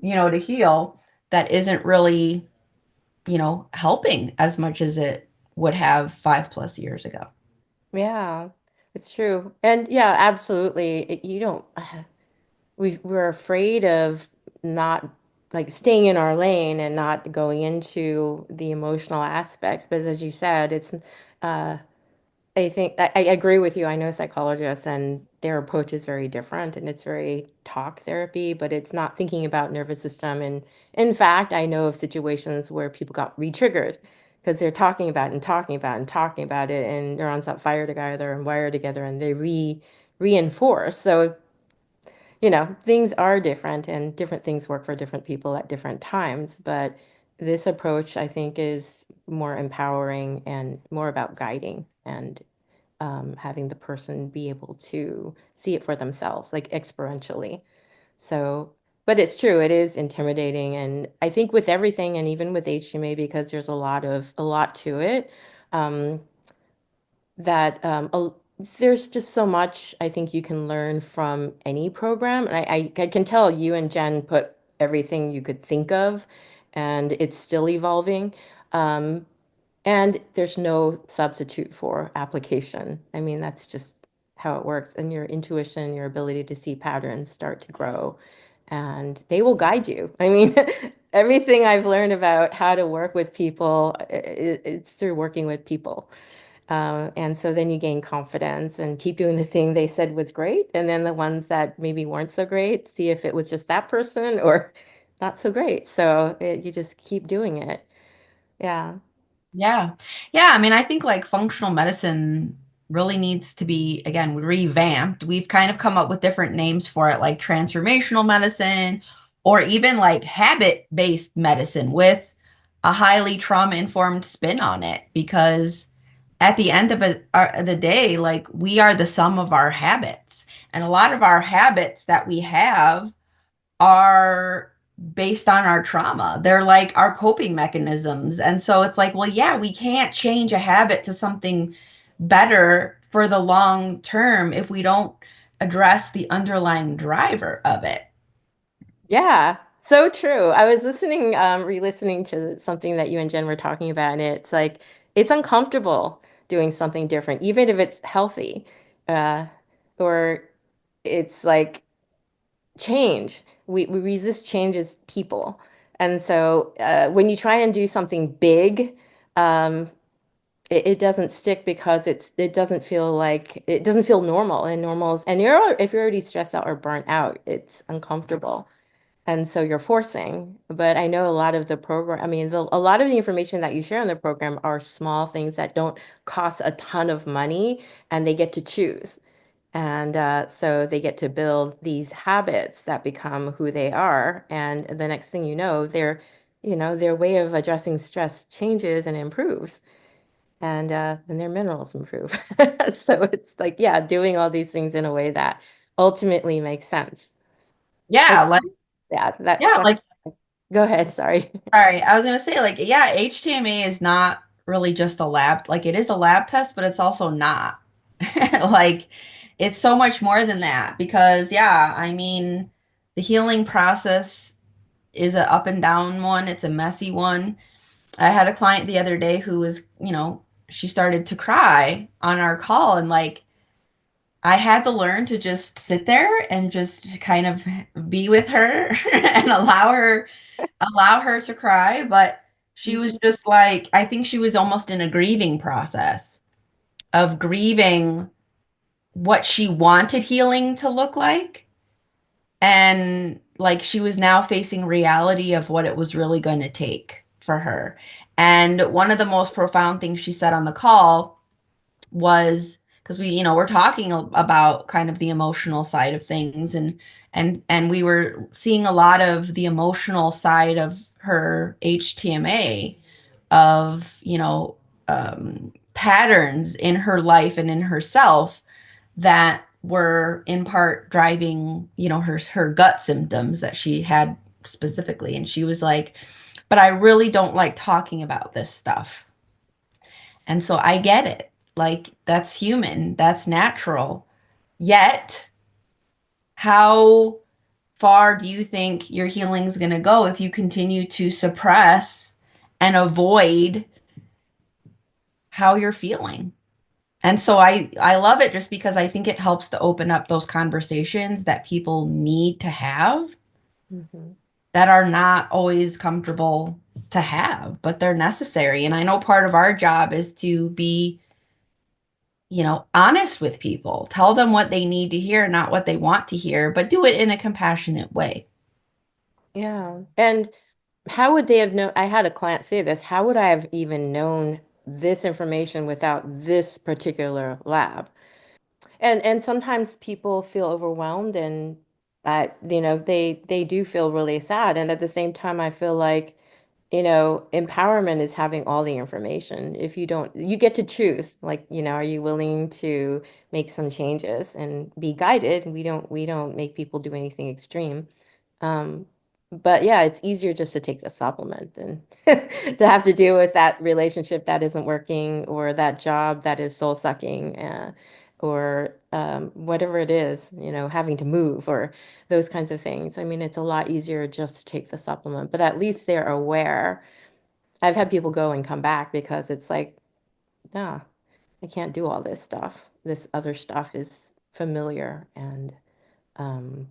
to heal that isn't really, helping as much as it would have 5+ years ago. Yeah, it's true. And yeah, absolutely. You don't, we're afraid of not like staying in our lane and not going into the emotional aspects. But as you said, uh, I think I agree with you. I know psychologists and their approach is very different and it's very talk therapy, but it's not thinking about nervous system. And in fact, I know of situations where people got re-triggered because they're talking about it and talking about it and talking about it, and neurons that fire together and wire together and they reinforce. So, things are different and different things work for different people at different times. But this approach, I think, is more empowering and more about guiding and having the person be able to see it for themselves, like experientially. So, but it's true, it is intimidating. And I think with everything, and even with HTMA, because there's a lot to it, um, that there's just so much I think you can learn from any program. And I can tell you and Jen put everything you could think of, and it's still evolving. Um, and there's no substitute for application. I mean, that's just how it works. And your intuition, your ability to see patterns start to grow, and they will guide you. I mean, everything I've learned about how to work with people, it's through working with people. And so then you gain confidence and keep doing the thing they said was great. And then the ones that maybe weren't so great, see if it was just that person or not so great. So you just keep doing it. Yeah. Yeah. Yeah. I mean, I think like functional medicine really needs to be, again, revamped. We've kind of come up with different names for it, like transformational medicine or even like habit-based medicine with a highly trauma-informed spin on it. Because at the end of the day, like we are the sum of our habits. And a lot of our habits that we have are based on our trauma. They're like our coping mechanisms. And so it's like, well, yeah, we can't change a habit to something better for the long term if we don't address the underlying driver of it. Yeah, so true. I was re-listening to something that you and Jen were talking about, and it's like it's uncomfortable doing something different, even if it's healthy. Uh, or it's like change. We resist change as people. And so when you try and do something big, um, it doesn't stick because it doesn't feel like it doesn't feel normal and normals and if you're already stressed out or burnt out, it's uncomfortable. And so you're forcing. But I know a lot of the program, I mean, a lot of the information that you share in the program are small things that don't cost a ton of money and they get to choose. And so they get to build these habits that become who they are. And the next thing their way of addressing stress changes and improves. And then their minerals improve. So it's like, yeah, doing all these things in a way that ultimately makes sense. Yeah, Like, like yeah, that yeah, struck. like Go ahead, sorry. Sorry, I was gonna say, like, yeah, HTMA is not really just a lab, like it is a lab test, but it's also not. Like, it's so much more than that because, yeah, I mean, the healing process is a up and down one. It's a messy one. I had a client the other day who was, she started to cry on our call, and like I had to learn to just sit there and just kind of be with her and allow her to cry, but she was Mhm. just like, I think she was almost in a grieving process of grieving what she wanted healing to look like. And like she was now facing reality of what it was really going to take for her. And one of the most profound things she said on the call was, because we're talking about kind of the emotional side of things, and we were seeing a lot of the emotional side of her HTMA, of patterns in her life and in herself that were in part driving her gut symptoms that she had specifically. And she was like, but I really don't like talking about this stuff. And so I get it. Like, that's human, that's natural. Yet, how far do you think your healing's going to go if you continue to suppress and avoid how you're feeling? And so I love it just because I think it helps to open up those conversations that people need to have, Mhm. that are not always comfortable to have, but they're necessary. And I know part of our job is to be honest with people, tell them what they need to hear, not what they want to hear, but do it in a compassionate way. Yeah. And how would they have known? I had a client say this. How would I have even known this information without this particular lab? And sometimes people feel overwhelmed and they do feel really sad. And at the same time, I feel like, empowerment is having all the information. If you don't, you get to choose, like, are you willing to make some changes and be guided? We don't make people do anything extreme. Um, but yeah, it's easier just to take the supplement than to have to deal with that relationship that isn't working or that job that is soul sucking, or whatever it is, having to move or those kinds of things. I mean, it's a lot easier just to take the supplement, but at least they're aware. I've had people go and come back because it's like, nah, I can't do all this stuff. This other stuff is familiar and I'm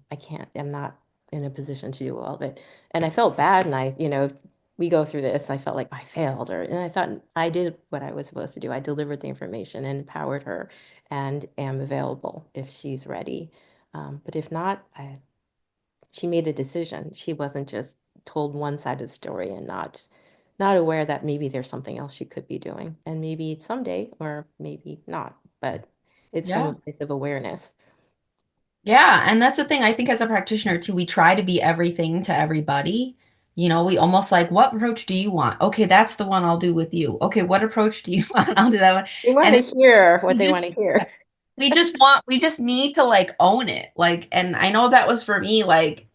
not in a position to do all of it. And I felt bad. And we go through this, I felt like I failed and I thought I did what I was supposed to do. I delivered the information and empowered her and am available if she's ready. But if not, she made a decision. She wasn't just told one side of the story and not aware that maybe there's something else she could be doing. And maybe someday, or maybe not, but it's from a Yeah. place of awareness. Yeah, and that's the thing. I think as a practitioner too, we try to be everything to everybody. We almost like, what approach do you want? Okay, that's the one I'll do with you. Okay, what approach do you want? I'll do that one. They want And to hear what we they want to just hear. we just need to like own it. Like, and I know that was for me, like,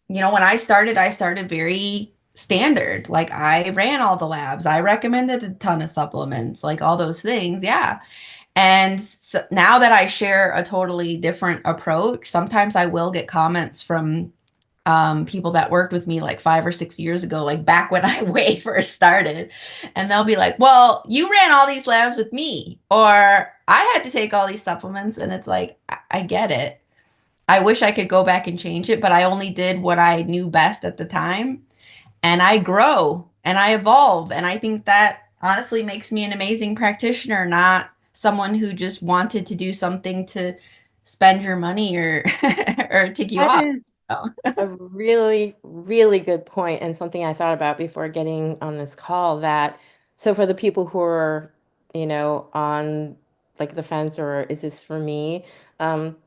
when I started very standard. Like, I ran all the labs. I recommended a ton of supplements, like all those things. Yeah. And so now that I share a totally different approach, sometimes I will get comments from people that worked with me like 5 or 6 years ago, like back when I way first started. And they'll be like, well, you ran all these labs with me, or I had to take all these supplements. And it's like, I get it. I wish I could go back and change it, but I only did what I knew best at the time. And I grow and I evolve. And I think that honestly makes me an amazing practitioner, not someone who just wanted to do something to spend your money or or tick you That off. is So, a really, really good point and something I thought about before getting on this call that so for the people who are, on like the fence or is this for me? Um,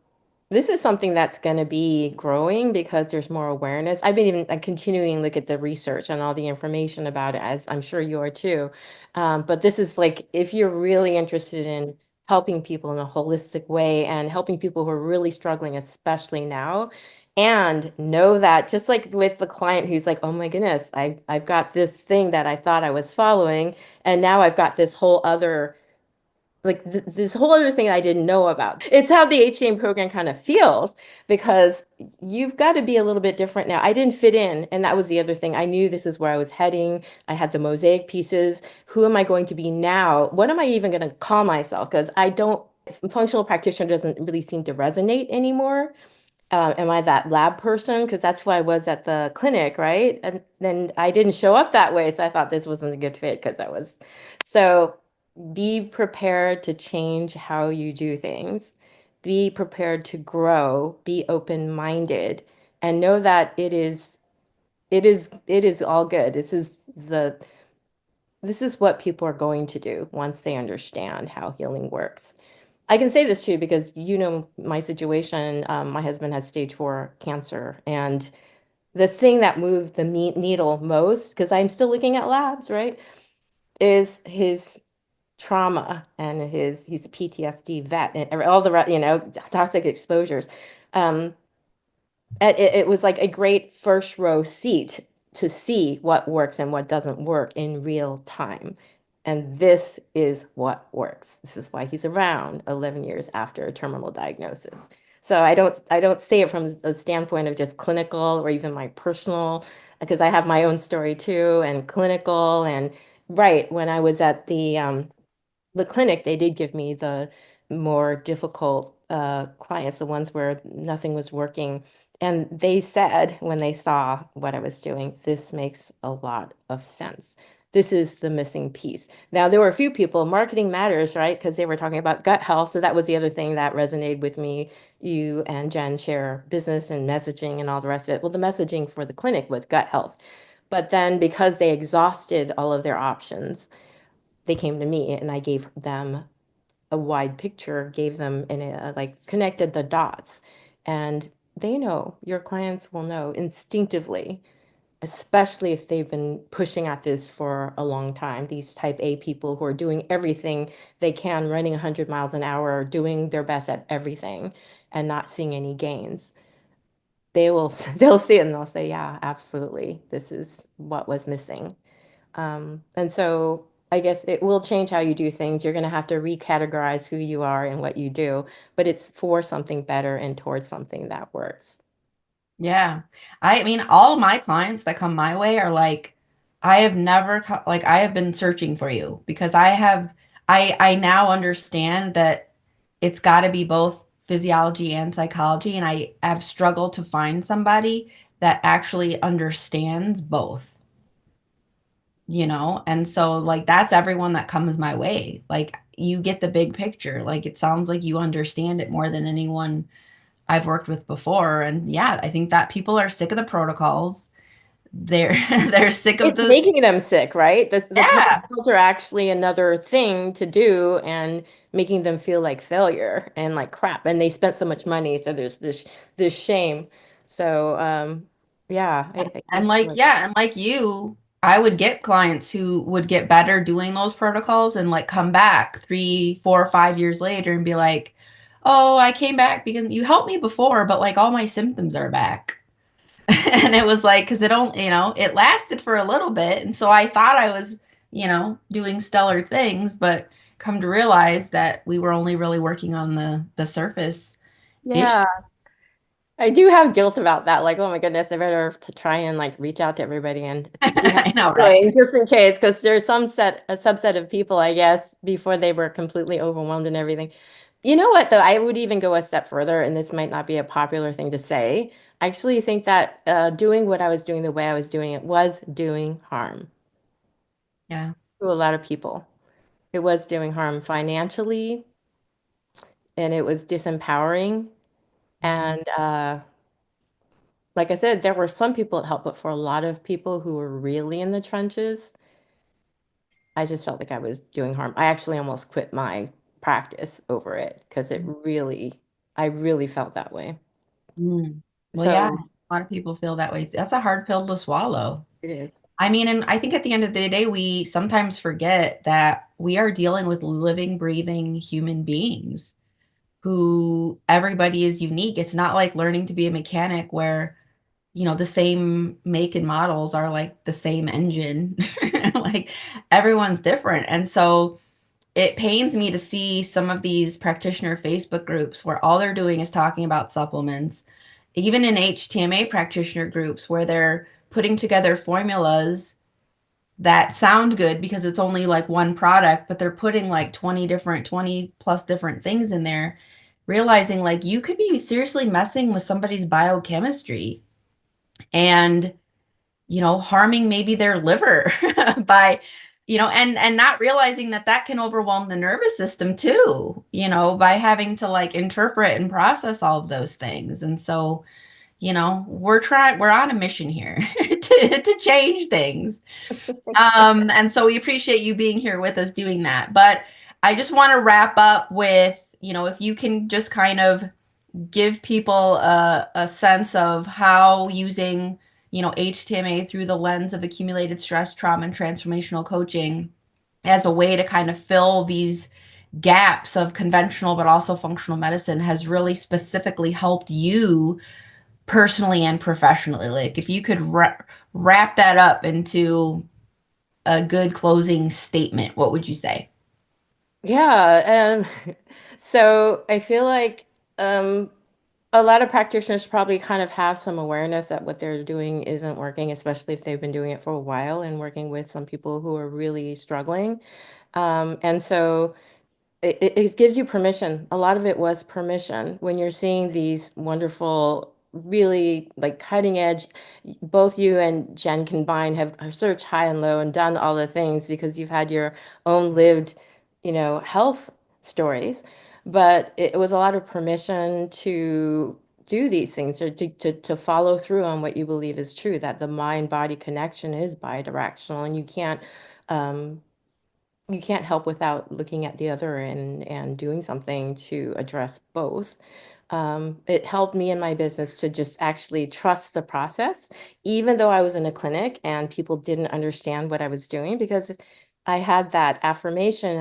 This is something that's going to be growing because there's more awareness. I've been even continuing to look at the research and all the information about it, as I'm sure you are too. But this is like, if you're really interested in helping people in a holistic way and helping people who are really struggling, especially now, And know that just like with the client who's like, oh my goodness, I've got this thing that I thought I was following, and now I've got this whole other like this whole other thing I didn't know about. It's how the HCM program kind of feels because you've got to be a little bit different now. I didn't fit in, and that was the other thing. I knew this is where I was heading. I had the mosaic pieces. Who am I going to be now? What am I even going to call myself? Because I don't, functional practitioner doesn't really seem to resonate anymore. Am I that lab person? Because that's who I was at the clinic, right? And then I didn't show up that way, so I thought this wasn't a good fit because I was. So be prepared to change how you do things. Be prepared to grow. Be open-minded, and know that it is all good. This is what people are going to do once they understand how healing works. I can say this too because you know my situation. My husband has stage 4 cancer, and the thing that moved the needle most, because I'm still looking at labs, right, is his trauma and he's a PTSD vet and all the toxic exposures. Um, it was like a great first row seat to see what works and what doesn't work in real time. And this is what works. This is why he's around 11 years after a terminal diagnosis. So I don't say it from a standpoint of just clinical or even my personal, because I have my own story too, and clinical and right when I was at the clinic, they did give me the more difficult clients, the ones where nothing was working. And they said when they saw what I was doing, this makes a lot of sense. This is the missing piece. Now, there were a few people, marketing matters, right? Because they were talking about gut health. So that was the other thing that resonated with me. You and Jen share business and messaging and all the rest of it. Well, the messaging for the clinic was gut health. But then because they exhausted all of their options, they came to me and I gave them a wide picture, gave them like connected the dots. And they know, your clients will know instinctively, especially if they've been pushing at this for a long time. These type A people who are doing everything they can, running 100 miles an hour, doing their best at everything and not seeing any gains. They will they'll see it and they'll say, yeah, absolutely. This is what was missing. And so I guess it will change how you do things. You're going to have to recategorize who you are and what you do, but it's for something better and towards something that works. Yeah. I mean, all of my clients that come my way are like, I have never like I have been searching for you because I now understand that it's got to be both physiology and psychology, and I have struggled to find somebody that actually understands both, you know? And so like that's everyone that comes my way. Like you get the big picture. Like it sounds like you understand it more than anyone I've worked with before. And yeah, I think that people are sick of the protocols. They're they're sick of It's the making them sick, right? The yeah. protocols are actually another thing to do and making them feel like failure and like crap. And they spent so much money, so there's this shame. So yeah, I And feel like like yeah, and like you, I would get clients who would get better doing those protocols and like come back 3, 4, 5 years later and be like, "Oh, I came back because you helped me before, but like all my symptoms are back." And it was like, because it only, it lasted for a little bit. And so I thought I was, doing stellar things, but come to realize that we were only really working on the surface issue. yeah. I do have guilt about that. Like, oh my goodness, I better to try and like reach out to everybody and see how I know, they're right? doing, just in case, because there's a subset of people, I guess, before they were completely overwhelmed and everything. You know what, though? I would even go a step further, and this might not be a popular thing to say. I actually think that doing what I was doing the way I was doing it was doing harm Yeah. to a lot of people. It was doing harm financially, and it was disempowering. Mhm. And like I said, there were some people it helped, but for a lot of people who were really in the trenches, I just felt like I was doing harm. I actually almost quit my practice over it because I really felt that way. Mm. Well, yeah, So a lot of people feel that way. That's a hard pill to swallow. it is. I mean, and I think at the end of the day, we sometimes forget that we are dealing with living, breathing human beings who everybody is unique. It's not like learning to be a mechanic where, the same make and models are like the same engine. Like everyone's different. And so it pains me to see some of these practitioner Facebook groups where all they're doing is talking about supplements, even in HTMA practitioner groups where they're putting together formulas that sound good because it's only like one product, but they're putting like 20 plus different things in there, realizing like you could be seriously messing with somebody's biochemistry and, harming maybe their liver by, and not realizing that that can overwhelm the nervous system too, by having to like interpret and process all of those things. And so, we're on a mission here to change things. And so we appreciate you being here with us doing that. But I just want to wrap up with, if you can just kind of give people a sense of how using, HTMA through the lens of accumulated stress, trauma, and transformational coaching as a way to kind of fill these gaps of conventional but also functional medicine has really specifically helped you personally and professionally. Like if you could wrap that up into a good closing statement, what would you say? Yeah, so I feel like a lot of practitioners probably kind of have some awareness that what they're doing isn't working, especially if they've been doing it for a while and working with some people who are really struggling. And so it gives you permission. A lot of it was permission when you're seeing these wonderful, really like cutting edge. Both you and Jen combined have searched high and low and done all the things because you've had your own lived, health stories. But it was a lot of permission to do these things or to follow through on what you believe is true, that the mind body connection is bidirectional and um, you can't help without looking at the other and doing something to address both. It helped me in my business to just actually trust the process, even though I was in a clinic and people didn't understand what I was doing because I had that affirmation.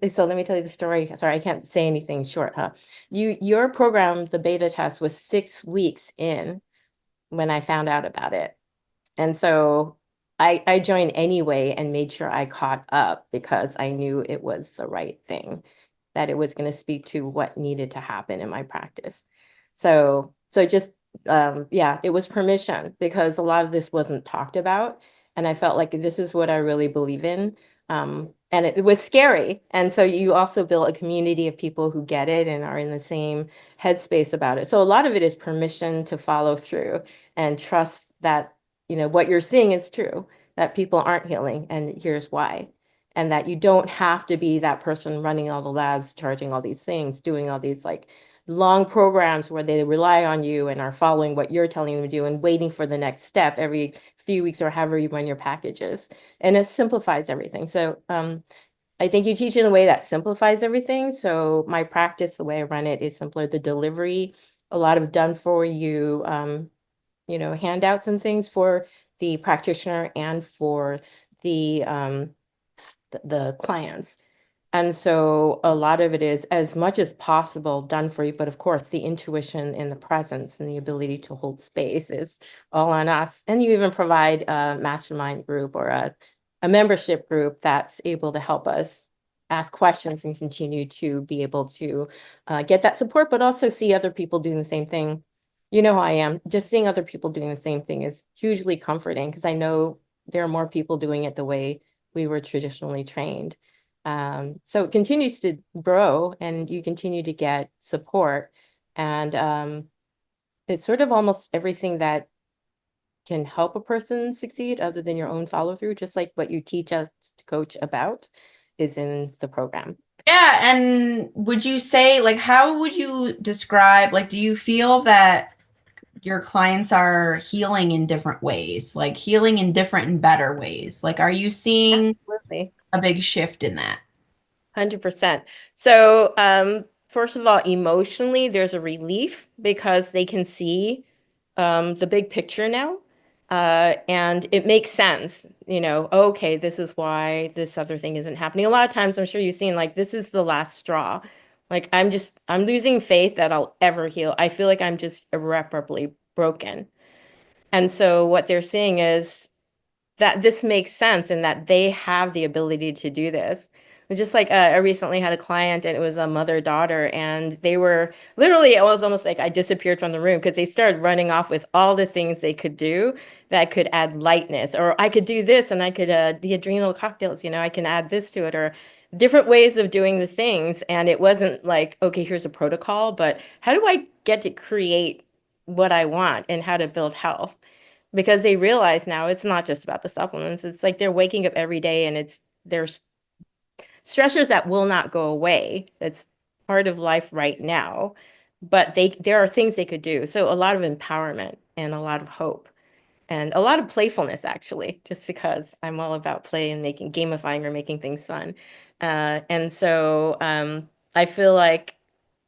And so let me tell you the story. Sorry, I can't say anything short, huh? Your program, the beta test was 6 weeks in when I found out about it. And so I joined anyway and made sure I caught up because I knew it was the right thing, that it was going to speak to what needed to happen in my practice. So just yeah, it was permission because a lot of this wasn't talked about. And I felt like this is what I really believe in. And it was scary. And so you also build a community of people who get it and are in the same headspace about it. So a lot of it is permission to follow through and trust that what you're seeing is true, that people aren't healing, and here's why. And that you don't have to be that person running all the labs, charging all these things, doing all these like long programs where they rely on you and are following what you're telling them to do and waiting for the next step every few weeks or however you run your packages. And it simplifies everything. So I think you teach in a way that simplifies everything. So my practice, the way I run it is simpler. The delivery, a lot of done for you handouts and things for the practitioner and for the clients. And so a lot of it is as much as possible done for you, but of course the intuition and the presence and the ability to hold space is all on us. And you even provide a mastermind group or a membership group that's able to help us ask questions and continue to be able to get that support, but also see other people doing the same thing. You know how I am. Just seeing other people doing the same thing is hugely comforting because I know there are more people doing it the way we were traditionally trained. So it continues to grow and you continue to get support. And it's sort of almost everything that can help a person succeed other than your own follow through, just like what you teach us to coach about is in the program. Yeah, and would you say, like, how would you describe, like, do you feel that your clients are healing in different ways, like healing in different and better ways? Like, are you seeing Absolutely. a big shift in that? 100%. So, first of all, emotionally, there's a relief because they can see the big picture now. And it makes sense, okay, this is why this other thing isn't happening. A lot of times, I'm sure you've seen like this is the last straw. Like I'm losing faith that I'll ever heal. I feel like I'm just irreparably broken. And so what they're saying is that this makes sense and that they have the ability to do this. It's just like I recently had a client and it was a mother-daughter and they were literally, it was almost like I disappeared from the room because they started running off with all the things they could do that could add lightness. Or I could do this and I could, the adrenal cocktails, I can add this to it, or different ways of doing the things. And it wasn't like, okay, here's a protocol, but how do I get to create what I want and how to build health? Because they realize now it's not just about the supplements. It's like they're waking up every day and there's stressors that will not go away. That's part of life right now. But there are things they could do. So a lot of empowerment and a lot of hope and a lot of playfulness, actually, just because I'm all about play and making gamifying or making things fun. And so I feel like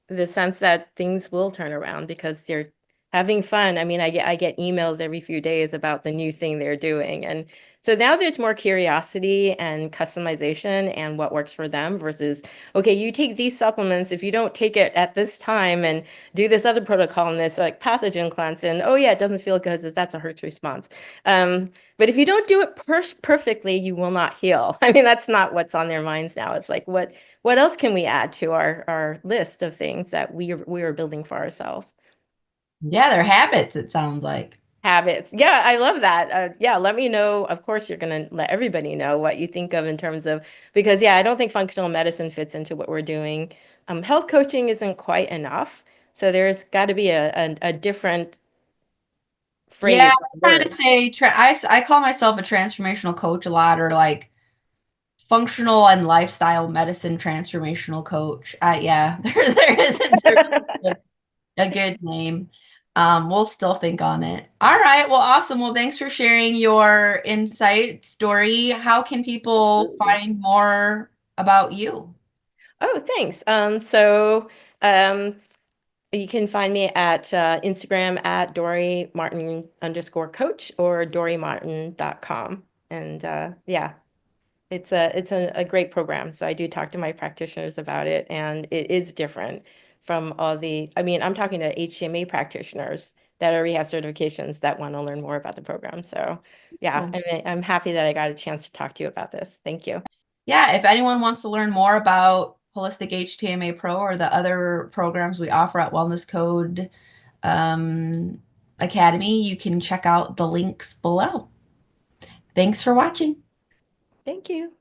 the sense that things will turn around because they're having fun. I mean, I get emails every few days about the new thing they're doing. And so now there's more curiosity and customization and what works for them versus, okay, you take these supplements. If you don't take it at this time and do this other protocol and this like pathogen cleanse, and oh yeah, it doesn't feel good because that's a Hertz response. But if you don't do it perfectly, you will not heal. I mean, that's not what's on their minds now. It's like, what else can we add to our list of things that we are building for ourselves? Yeah, they're habits, it sounds like. Habits. Yeah, I love that. Yeah, let me know. Of course, you're going to let everybody know what you think of in terms of, because yeah, I don't think functional medicine fits into what we're doing. Health coaching isn't quite enough. So there's got to be a different Yeah, phrase, I kind word. of say I call myself a transformational coach a lot, or like functional and lifestyle medicine transformational coach. Yeah, there isn't a good name. We'll still think on it. All right, well, awesome. Well, thanks for sharing your insights, Dory. How can people Absolutely. find more about you? Oh, thanks. So you can find me at Instagram at Dori Martin _ coach or dorimartin.com. And yeah, it's a great program. So I do talk to my practitioners about it, and it is different from all the, I mean, I'm talking to HTMA practitioners that already have certifications that want to learn more about the program. So yeah, Cool. I mean, I'm happy that I got a chance to talk to you about this. Thank you. Yeah, if anyone wants to learn more about Holistic HTMA Pro or the other programs we offer at Wellness Code um, Academy, you can check out the links below. Thanks for watching. Thank you.